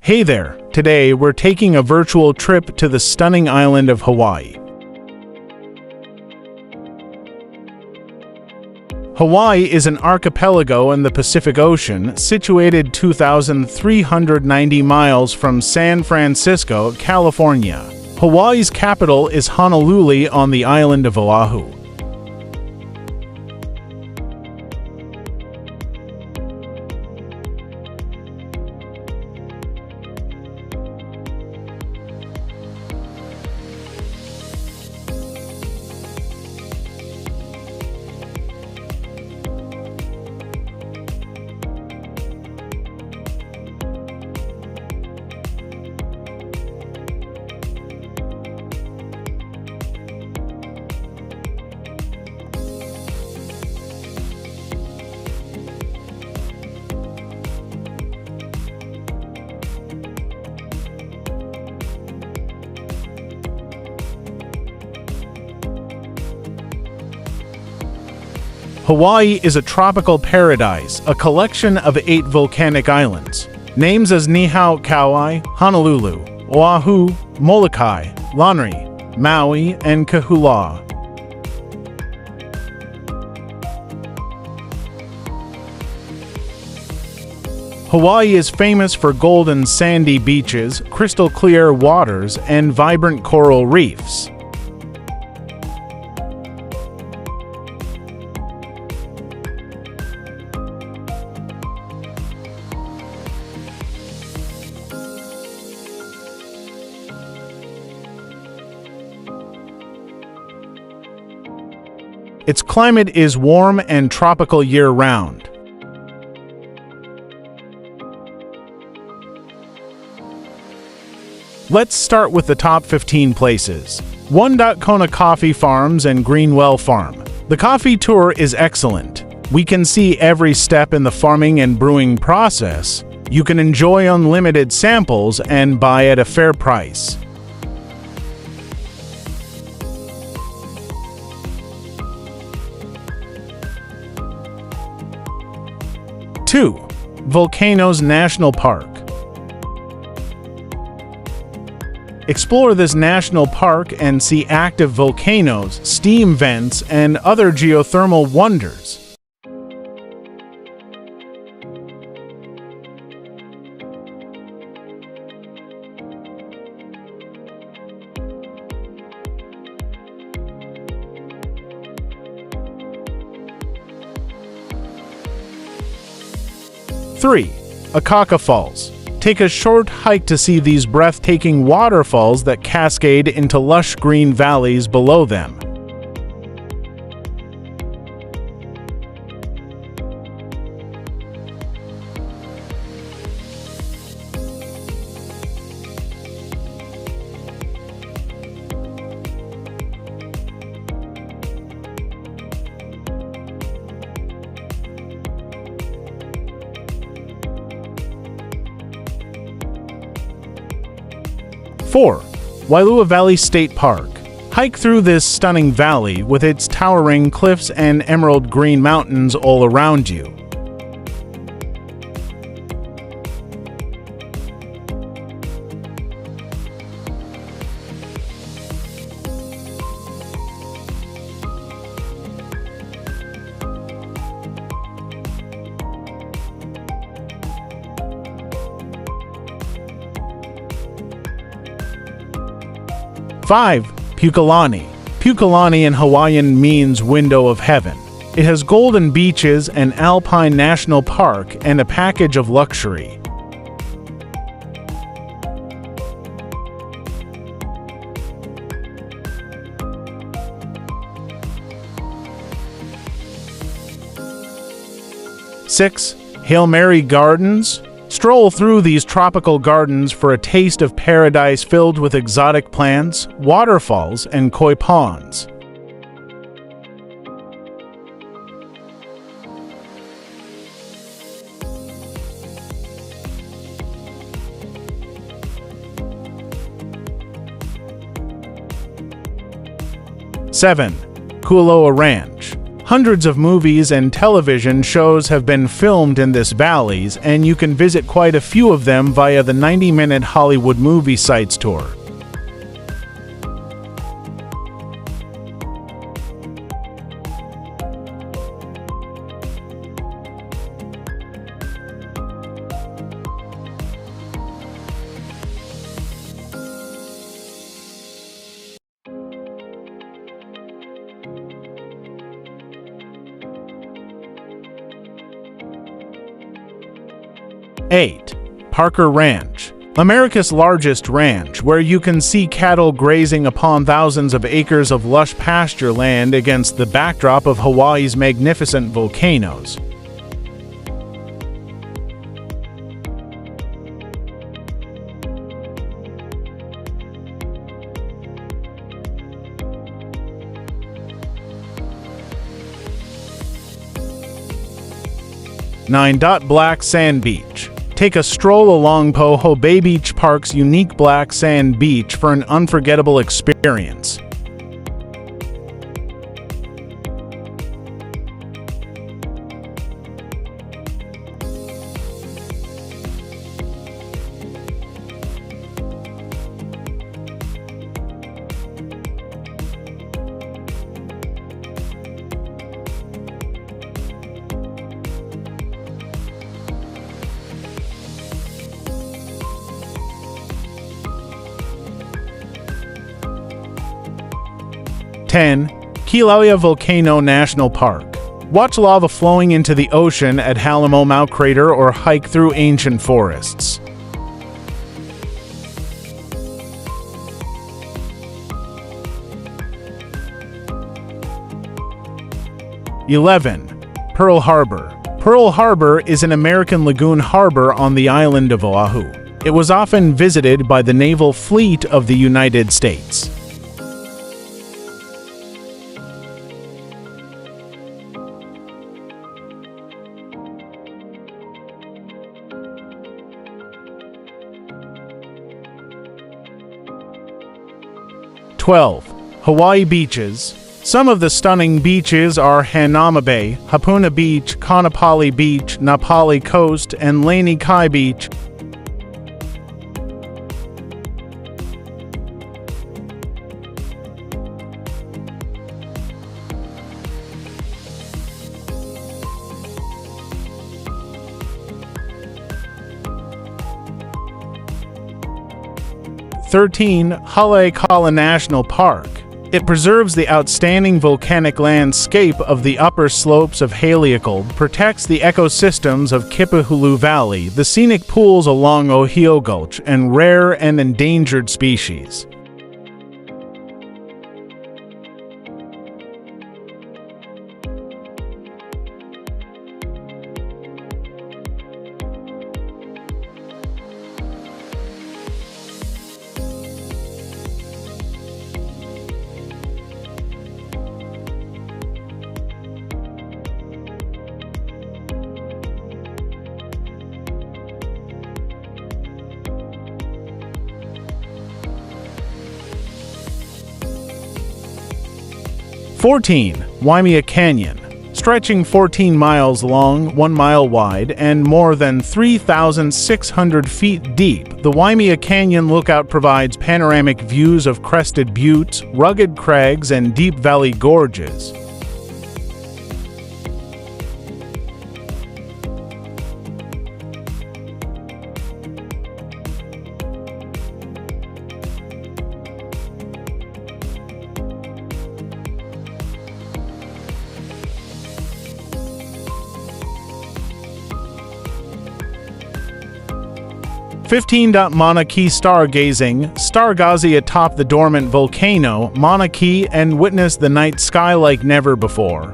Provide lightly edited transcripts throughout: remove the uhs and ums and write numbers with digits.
Hey there! Today we're taking a virtual trip to the stunning island of Hawaii. Hawaii is an archipelago in the Pacific Ocean, situated 2,390 miles from San Francisco, California. Hawaii's capital is Honolulu on the island of Oahu. Hawaii is a tropical paradise, a collection of 8 volcanic islands. Names as Niihau, Kauai, Honolulu, Oahu, Molokai, Lanai, Maui, and Kahului. Hawaii is famous for golden sandy beaches, crystal clear waters, and vibrant coral reefs. Its climate is warm and tropical year-round. Let's start with the top 15 places. 1. Kona Coffee Farms and Greenwell Farm. The coffee tour is excellent. We can see every step in the farming and brewing process. You can enjoy unlimited samples and buy at a fair price. 2. Volcanoes National Park. Explore this national park and see active volcanoes, steam vents, and other geothermal wonders. 3. Akaka Falls. Take a short hike to see these breathtaking waterfalls that cascade into lush green valleys below them. Four. Waipio Valley State Park. Hike through this stunning valley with its towering cliffs and emerald green mountains all around you. Five. Pukalani. Pukalani in Hawaiian means window of heaven. It has golden beaches, an alpine national park, and a package of luxury. Six. Hail Mary Gardens. Stroll through these tropical gardens for a taste of paradise filled with exotic plants, waterfalls, and koi ponds. Seven. Kualoa Ranch. Hundreds of movies and television shows have been filmed in this valleys, and you can visit quite a few of them via the 90-minute Hollywood Movie Sites tour. Eight, Parker Ranch. America's largest ranch, where you can see cattle grazing upon thousands of acres of lush pasture land against the backdrop of Hawaii's magnificent volcanoes. Nine, Black Sand Beach. Take a stroll along Poho Bay Beach Park's unique black sand beach for an unforgettable experience. Kilauea Volcano National Park. Watch lava flowing into the ocean at Halemaumau Crater or hike through ancient forests. Pearl Harbor. Pearl Harbor is an American lagoon harbor on the island of Oahu. It was often visited by the naval fleet of the United States. Hawaii beaches. Some of the stunning beaches are Hanauma Bay, Hapuna Beach, Kaanapali Beach, Napali Coast, and Lani Kai Beach. Haleakala National Park. It preserves the outstanding volcanic landscape of the upper slopes of Haleakala, protects the ecosystems of Kipahulu Valley, the scenic pools along Ohio Gulch, and rare and endangered species. Waimea Canyon. Stretching 14 miles long, 1 mile wide, and more than 3,600 feet deep, the Waimea Canyon Lookout provides panoramic views of crested buttes, rugged crags, and deep valley gorges. Mauna Kea stargazing. Stargaze atop the dormant volcano, Mauna Kea, and witness the night sky like never before.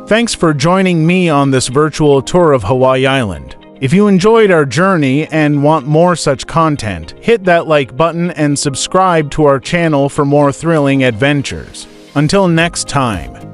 Thanks for joining me on this virtual tour of Hawaii Island. If you enjoyed our journey and want more such content, hit that like button and subscribe to our channel for more thrilling adventures. Until next time.